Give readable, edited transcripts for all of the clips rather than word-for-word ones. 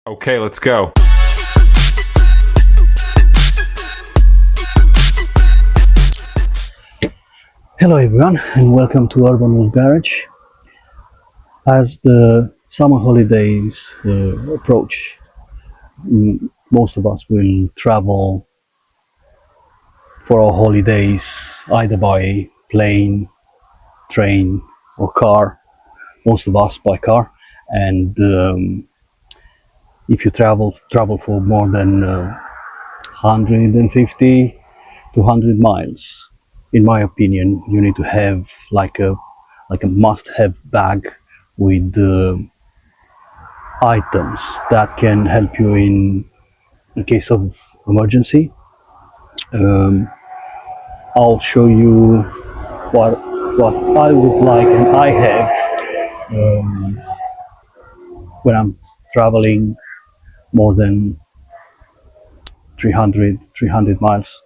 Okay, let's go. Hello everyone and welcome to Urban Wolf Garage. As the summer holidays approach, most of us will travel for our holidays either by plane, train or car. Most of us by car, and if you travel for more than 150 to 100 miles, in my opinion, you need to have like a must-have bag with items that can help you in case of emergency. I'll show you what I would like and I have when I'm traveling more than 300 miles.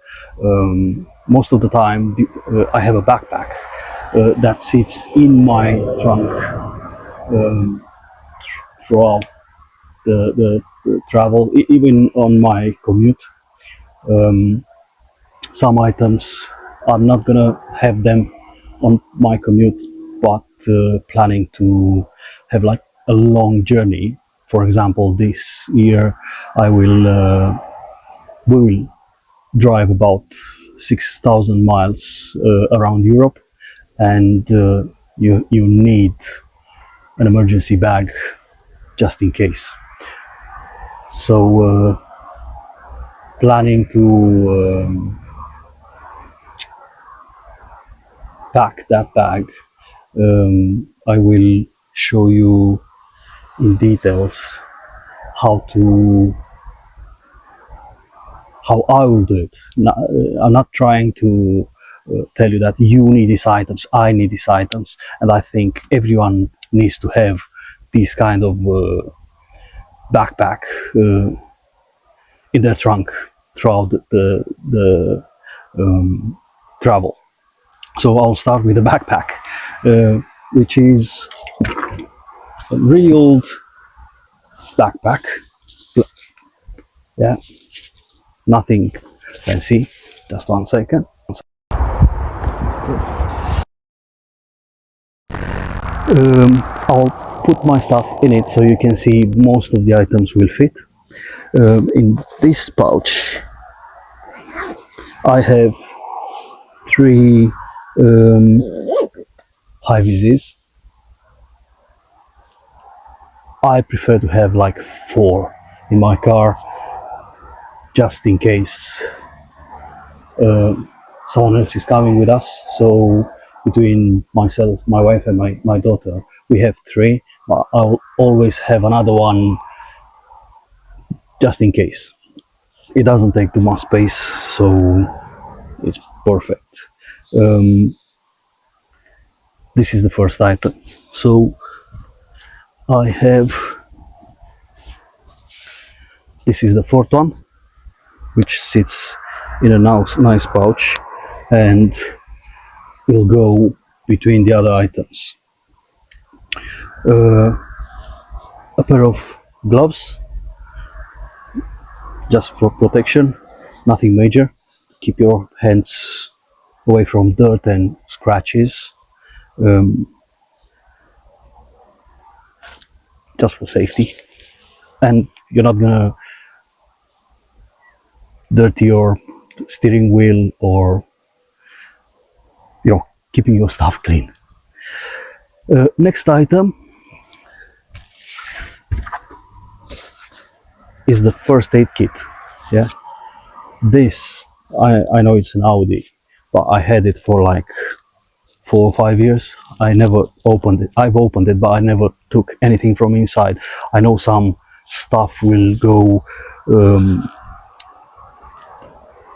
Most of the time, I have a backpack that sits in my trunk throughout the travel, even on my commute. Some items I'm not gonna have them on my commute, but planning to have like a long journey. For example, this year we will drive about 6,000 miles around Europe, and you need an emergency bag just in case. So planning to pack that bag, I will show you in details how I will do it. I'm not trying to tell you that you need these items, I need these items, and I think everyone needs to have this kind of backpack in their trunk throughout the travel. So I'll start with the backpack, which is a really old backpack. Yeah, nothing fancy. Just 1 second. I'll put my stuff in it so you can see most of the items will fit. In this pouch, I have three high vises. I prefer to have like 4 in my car, just in case someone else is coming with us. So between myself, my wife and my daughter, we have 3, but I'll always have another one just in case. It doesn't take too much space, so it's perfect. This is the first item. So I have, this is the 4th one, which sits in a nice pouch and will go between the other items. A pair of gloves, just for protection, nothing major. Keep your hands away from dirt and scratches, just for safety. And you're not gonna dirty your steering wheel, or keeping your stuff clean. Next item is the first aid kit. Yeah, this I know it's an Audi, but I had it for like 4 or 5 years. I never opened it. I've opened it, but I never took anything from inside. I know some stuff will go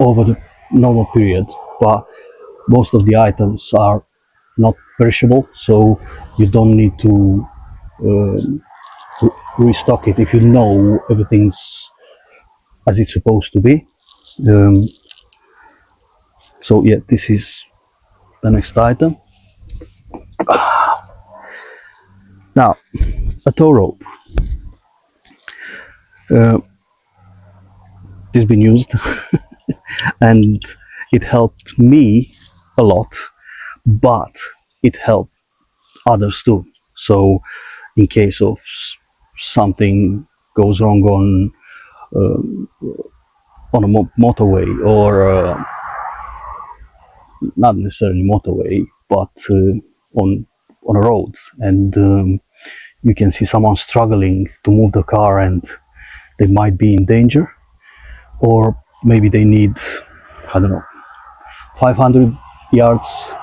over the normal period, but most of the items are not perishable, so you don't need to restock it if you know everything's as it's supposed to be. So yeah, this is the next item. Now, a tow rope. Uh, it's been used and it helped me a lot, but it helped others too. So, in case of something goes wrong on a motorway, or not necessarily motorway, but on a road, and you can see someone struggling to move the car, and they might be in danger, or maybe they need, I don't know, 500 yards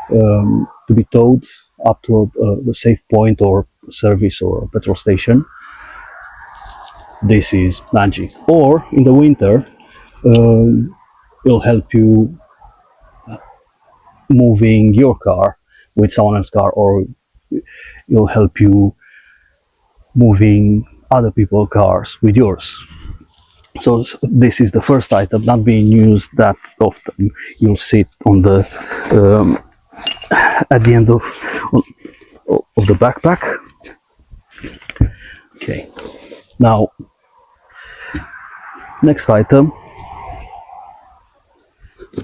to be towed up to a safe point or service or a petrol station. This is magic. Or in the winter, it'll help you moving your car with someone else's car, or it'll help you moving other people's cars with yours. So this is the first item, not being used that often. You'll see it on the at the end of the backpack. Okay. Now, next item,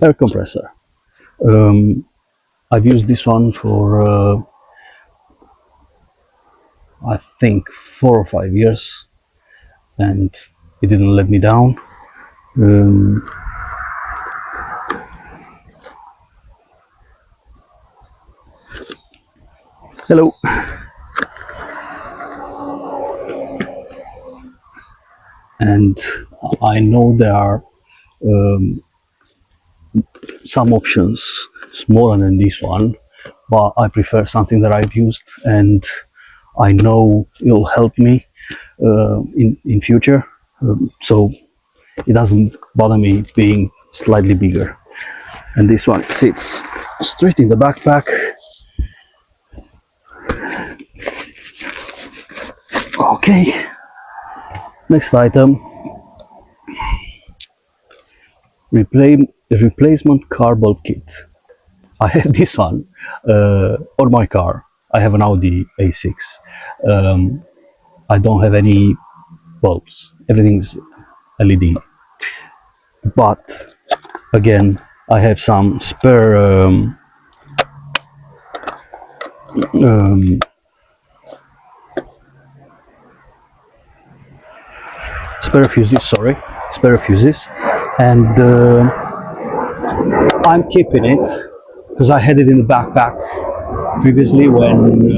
air compressor. I've used this one for I think 4 or 5 years, and it didn't let me down. Hello. And I know there are some options smaller than this one, but I prefer something that I've used and I know it'll help me in future. So it doesn't bother me being slightly bigger. And this one sits straight in the backpack. Okay. Next item. Replacement car bulb kit. I have this one on my car. I have an Audi A6. I don't have any bulbs. Everything's LED. But again, I have some spare spare fuses, and I'm keeping it because I had it in the backpack previously when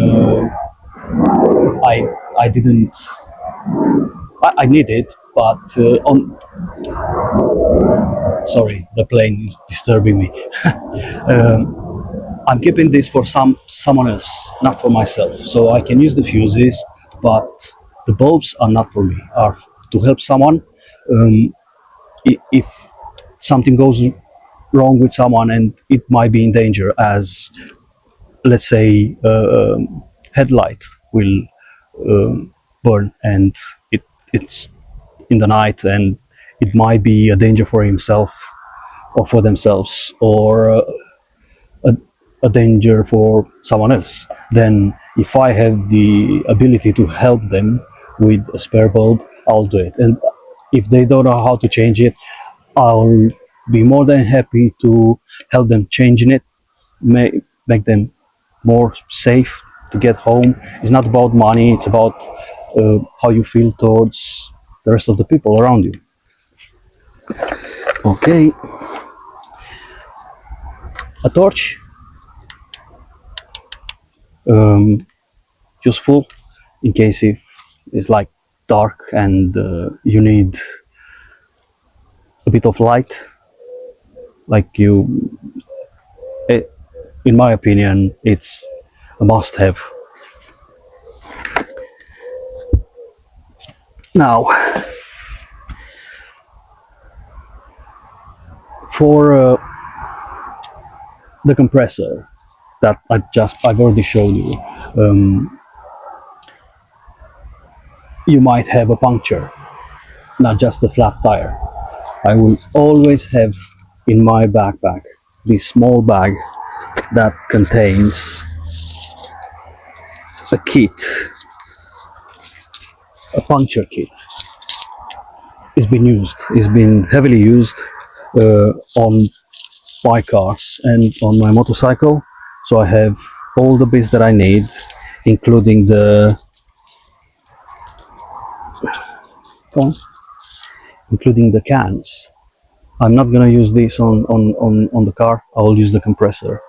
I didn't. I need it, but sorry, the plane is disturbing me. I'm keeping this for someone else, not for myself. So I can use the fuses, but the bulbs are not for me. Are to help someone. If something goes wrong with someone and it might be in danger, as let's say headlight will burn and it's in the night, and it might be a danger for himself or for themselves, or a danger for someone else, then if I have the ability to help them with a spare bulb, I'll do it. And if they don't know how to change it, I'll be more than happy to help them changing it, make them more safe to get home. It's not about money, it's about how you feel towards the rest of the people around you. Okay. A torch. Useful in case if it's like dark and you need a bit of light, like in my opinion, it's a must-have. Now, for the compressor that I've already shown you, you might have a puncture, not just a flat tire. I will always have in my backpack this small bag that contains a kit, a puncture kit. it's been used. It's been heavily used on my cars and on my motorcycle. So I have all the bits that I need, including the cans. I'm not gonna use this on the car. I'll use the compressor,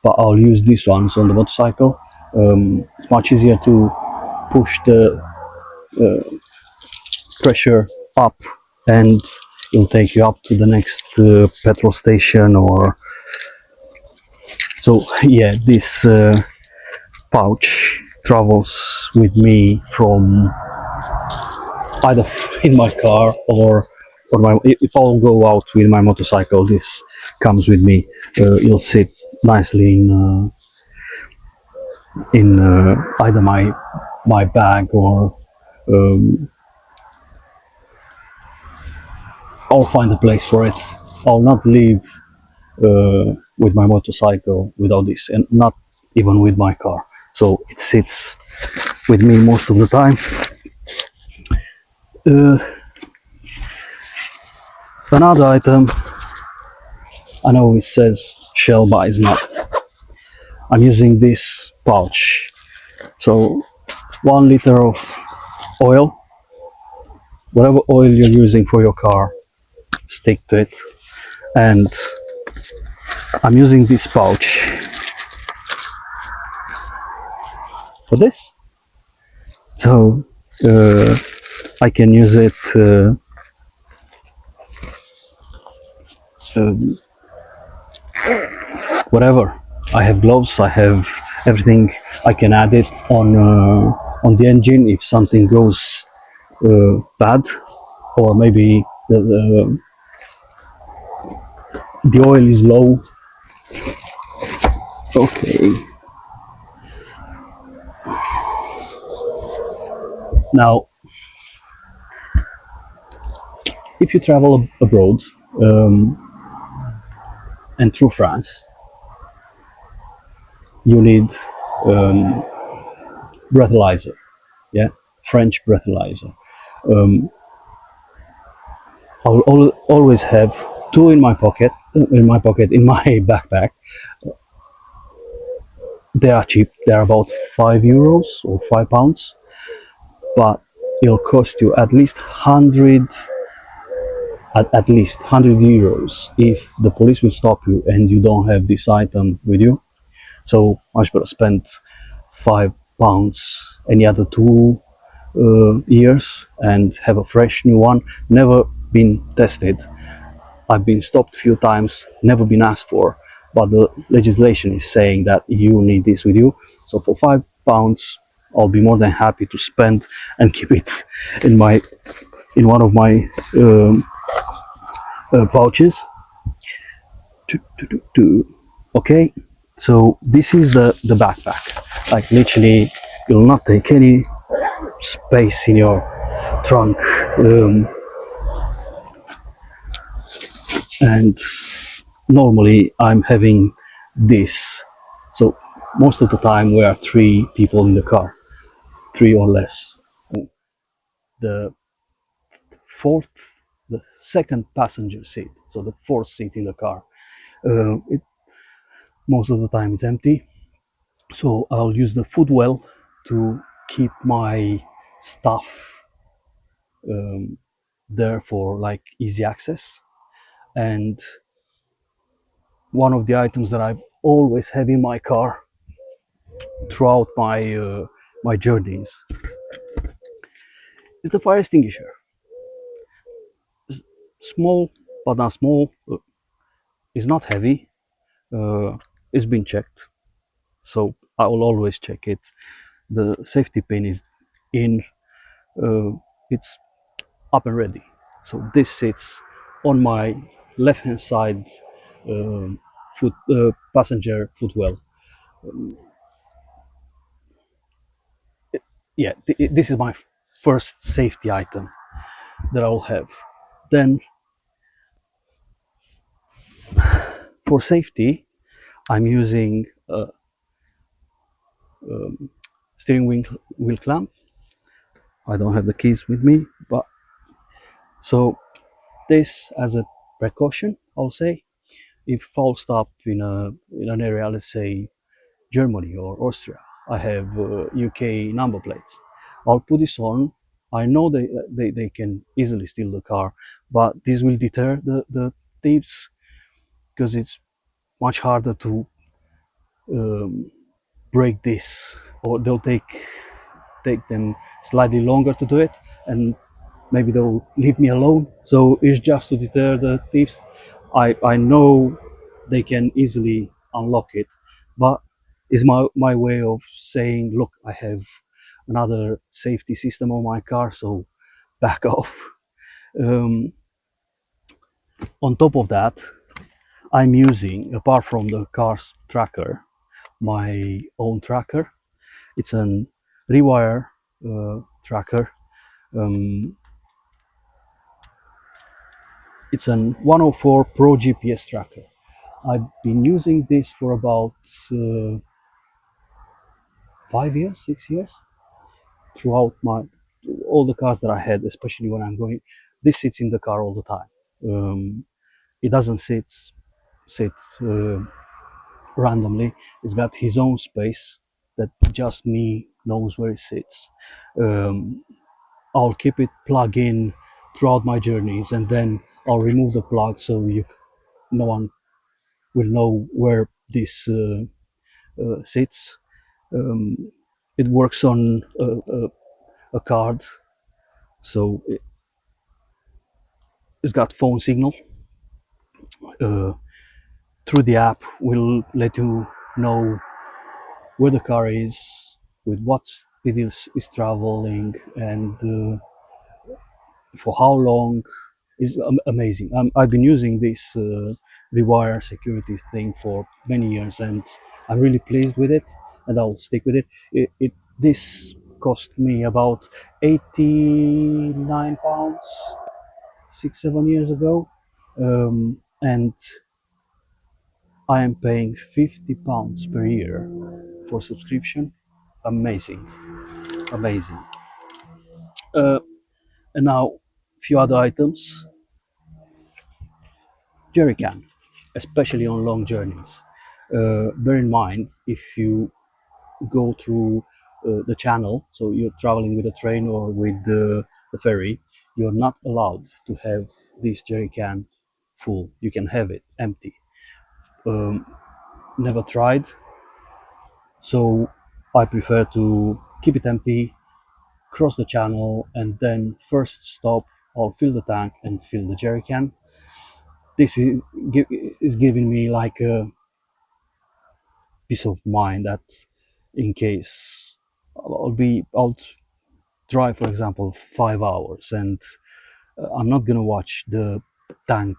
but I'll use these ones on the motorcycle. It's much easier to push the pressure up, and it'll take you up to the next petrol station. Or so yeah, this pouch travels with me from either in my car or my, if I'll go out with my motorcycle, this comes with me. It'll sit nicely in either my bag, or I'll find a place for it. I'll not leave with my motorcycle without this, and not even with my car. So it sits with me most of the time. Another item, I know it says Shell, but it's not. I'm using this pouch. So 1 liter of oil, whatever oil you're using for your car, stick to it. And I'm using this pouch for this. So I can use it whatever. I have gloves, I have everything. I can add it on the engine if something goes bad, or maybe the oil is low. Okay. Now, if you travel abroad and through France, you need breathalyzer, yeah, French breathalyzer. I'll always have two in my pocket, in my backpack. They are cheap. They're about €5 or £5, but it'll cost you at least 100, at least €100 if the police will stop you and you don't have this item with you. So much better spend £5 any other 2 years and have a fresh new one. Never been tested. I've been stopped a few times, never been asked for, but the legislation is saying that you need this with you. So for £5, I'll be more than happy to spend and keep it in one of my pouches. Okay, so this is the backpack. Like literally, you'll not take any space in your trunk, and normally I'm having this. So most of the time we are 3 people in the car, 3 or less. The second passenger seat, so the fourth seat in the car, most of the time it's empty. So I'll use the footwell to keep my stuff there for like easy access. And one of the items that I've always had in my car throughout my journeys is the fire extinguisher. It's small, but not small. It's not heavy. It's been checked, so I will always check it. The safety pin is in. It's up and ready. So this sits on my left hand side passenger footwell. Yeah, this is my first safety item that I'll have. Then for safety, I'm using a steering wheel clamp. I don't have the keys with me, but So this as a precaution, I'll say, if I'll stop in an area, let's say Germany or Austria, I have UK number plates. I'll put this on. I know they can easily steal the car, but this will deter the thieves, because it's much harder to um, break this, or they'll take them slightly longer to do it, and maybe they'll leave me alone. So it's just to deter the thieves. I know they can easily unlock it, but it's my way of saying, look, I have another safety system on my car, so back off. Um, on top of that, I'm using, apart from the car's tracker, my own tracker. It's an Rewire tracker. Um, it's an 104 Pro GPS tracker. I've been using this for about 5 years, 6 years, throughout my all the cars that I had, especially when I'm going. This sits in the car all the time. It doesn't sit randomly. It's got his own space that just me knows where it sits. Um, I'll keep it plugged in throughout my journeys, and then I'll remove the plug so no one will know where this sits. Um, it works on a card, so it's got phone signal. Uh, Through the app, will let you know where the car is, with what speed is traveling, and for how long. Is amazing. I've been using this Rewire security thing for many years, and I'm really pleased with it, and I'll stick with it. This cost me about £89 6 7 years ago, and I am paying £50 per year for subscription. Amazing, amazing. Uh, and now, a few other items. Jerry can, especially on long journeys. Bear in mind, if you go through the channel, so you're traveling with a train or with the ferry, you're not allowed to have this jerry can full. You can have it empty. Um, Never tried, so I prefer to keep it empty, cross the channel, and then first stop, I'll fill the tank and fill the jerry can. This is giving me like a peace of mind that, in case I'll drive, for example, 5 hours, and I'm not gonna watch the tank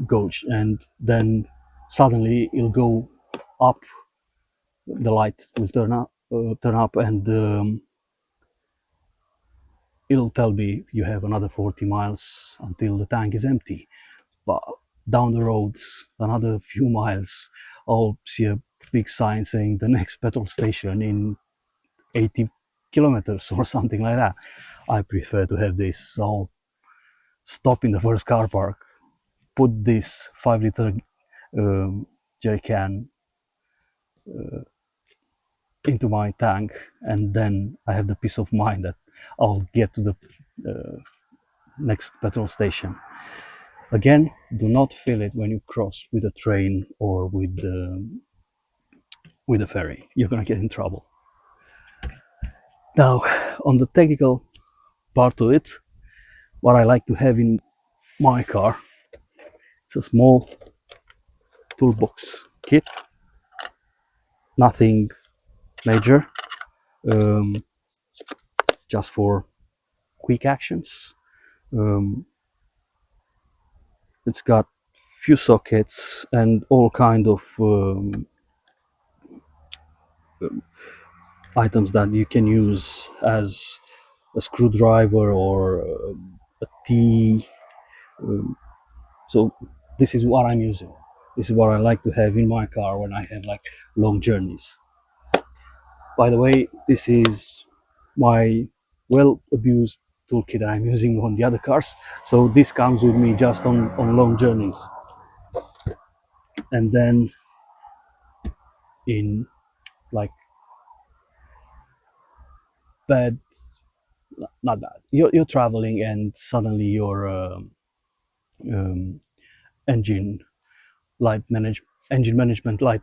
gauge, and then suddenly it'll go up, the light will turn up, and it'll tell me you have another 40 miles until the tank is empty. But down the road, another few miles, I'll see a big sign saying the next petrol station in 80 kilometers or something like that. I prefer to have this. So I'll stop in the first car park, put this 5 liter jerry can into my tank, and then I have the peace of mind that I'll get to the next petrol station. Again, do not fill it when you cross with a train or with a ferry. You're gonna get in trouble. Now, on the technical part of it, what I like to have in my car, it's a small toolbox kit, nothing major, um, just for quick actions. Um, it's got few sockets and all kind of items that you can use as a screwdriver or a T. So this is what I'm using. This is what I like to have in my car when I have like long journeys. By the way, this is my well abused toolkit that I'm using on the other cars. So this comes with me just on long journeys. And then in like bad, not bad, you're traveling and suddenly your um, engine light manage engine management light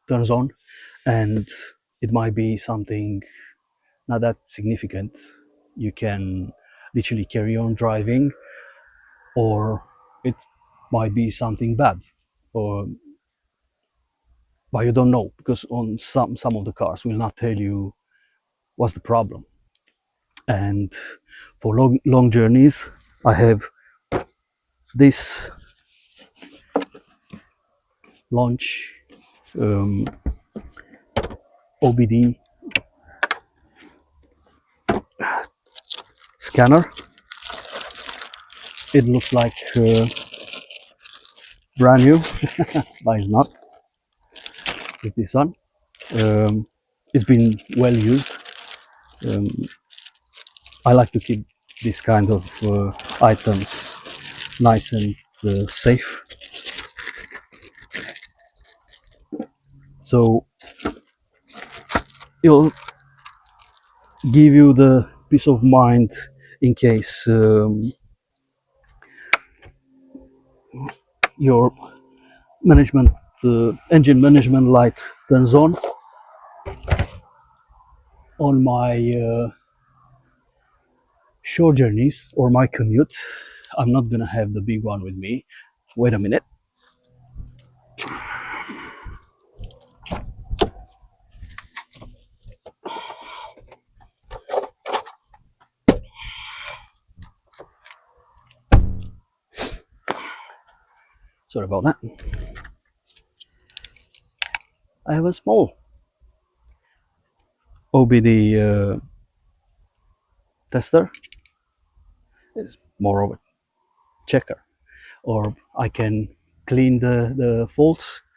turns on, and it might be something not that significant. You can literally carry on driving, or it might be something bad, or but you don't know because on some of the cars will not tell you what's the problem. And for long journeys, I have this launch um, OBD scanner. It looks like brand new, but it's not. It's this one. It's been well used. Um, I like to keep this kind of items nice and safe. So it'll give you the peace of mind in case your management engine management light turns on my short journeys or my commute. I'm not gonna have the big one with me. Wait a minute. Sorry about that. I have a small OBD tester. It's more of a checker, or I can clean the faults,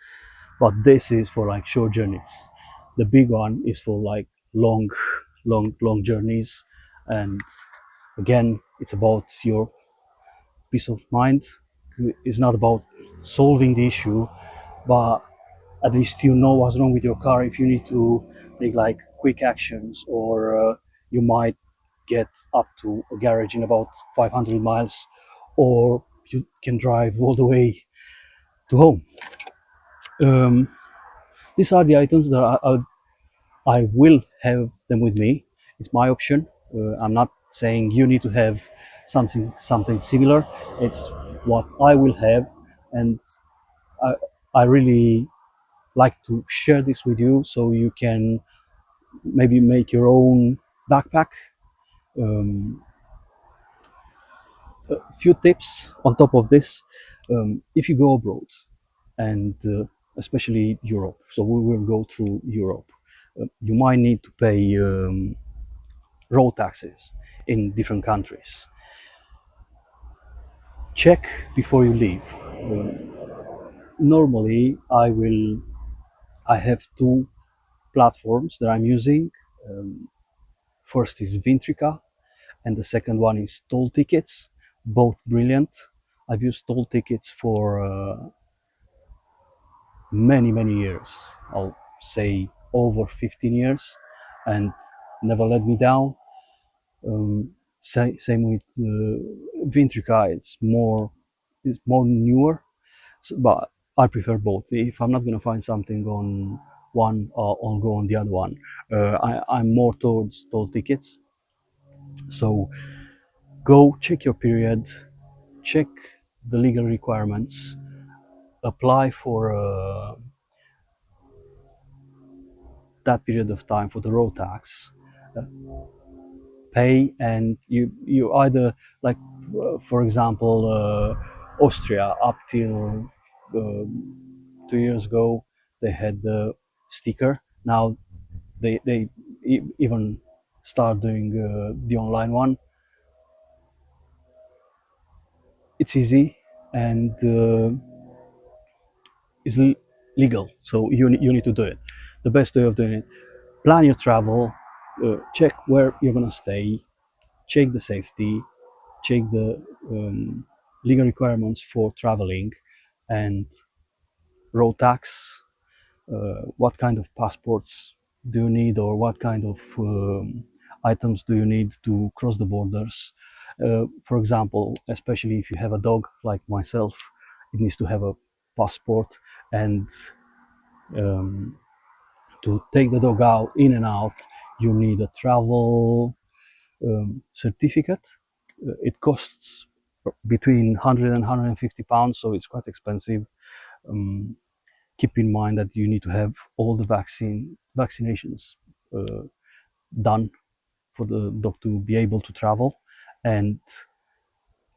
but this is for like short journeys. The big one is for like long journeys, and again, it's about your peace of mind. It's not about solving the issue, but at least you know what's wrong with your car. If you need to take like quick actions, or you might get up to a garage in about 500 miles, or you can drive all the way to home. Um, these are the items that I will have them with me. It's my option. I'm not saying you need to have something similar. It's what I will have, and I, I really like to share this with you so you can maybe make your own backpack. Um, a few tips on top of this: if you go abroad, and especially Europe, so we will go through Europe, you might need to pay road taxes in different countries. Check before you leave. Normally, I have two platforms that I'm using. Um, First is Vintrica, and the second one is Toll Tickets. Both brilliant. I've used Toll Tickets for many years. I'll say over 15 years, and never let me down. Same with Vintrica. It's more newer, but I prefer both. If I'm not gonna find something on one, I'll go on the other one. I'm more towards Toll Tickets. So go check your period, check the legal requirements, apply for that period of time for the road tax, uh, pay, and you either like, for example, Austria up till 2 years ago they had the sticker. Now they even start doing the online one. It's easy, and is legal, so you need to do it. The best way of doing it: plan your travel, check where you're gonna stay, check the safety, check the legal requirements for traveling, and road tax, what kind of passports do you need, or what kind of items do you need to cross the borders. For example, especially if you have a dog like myself, it needs to have a passport, and um, to take the dog out in and out, you need a travel certificate. It costs between 100 and 150 pounds, so it's quite expensive. Um, Keep in mind that you need to have all the vaccinations uh, done for the dog to be able to travel, and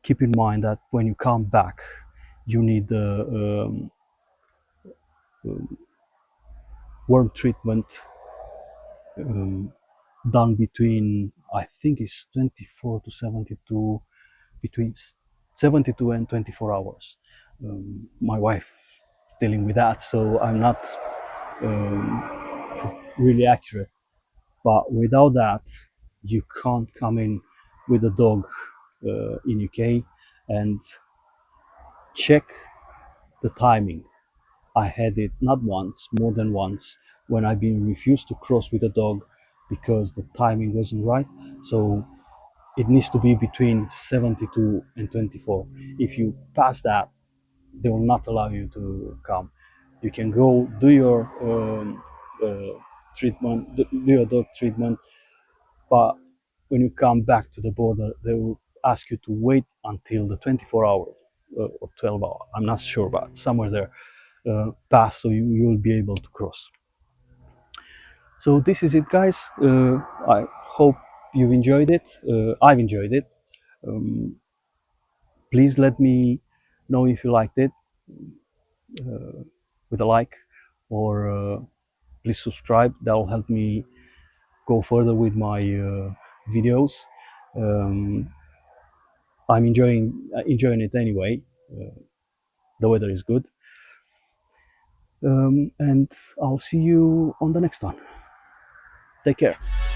keep in mind that when you come back, you need the worm treatment um, done between, I think it's 24 to 72, between 72 and 24 hours. My wife dealing with that, so I'm not really accurate. But without that, you can't come in with a dog in UK and check the timing. I had it not once, more than once, when I've been refused to cross with a dog because the timing wasn't right. So it needs to be between 72 and 24. If you pass that, they will not allow you to come. You can go do your treatment, do your dog treatment, but when you come back to the border, they will ask you to wait until the 24 hour or 12 hour. I'm not sure, but somewhere there pass, so you will be able to cross. So this is it, guys. I hope you've enjoyed it. I've enjoyed it. Um, Please let me know if you liked it with a like, or please subscribe. That will help me go further with my videos. Um, I'm enjoying it anyway. The weather is good, and I'll see you on the next one. Take care.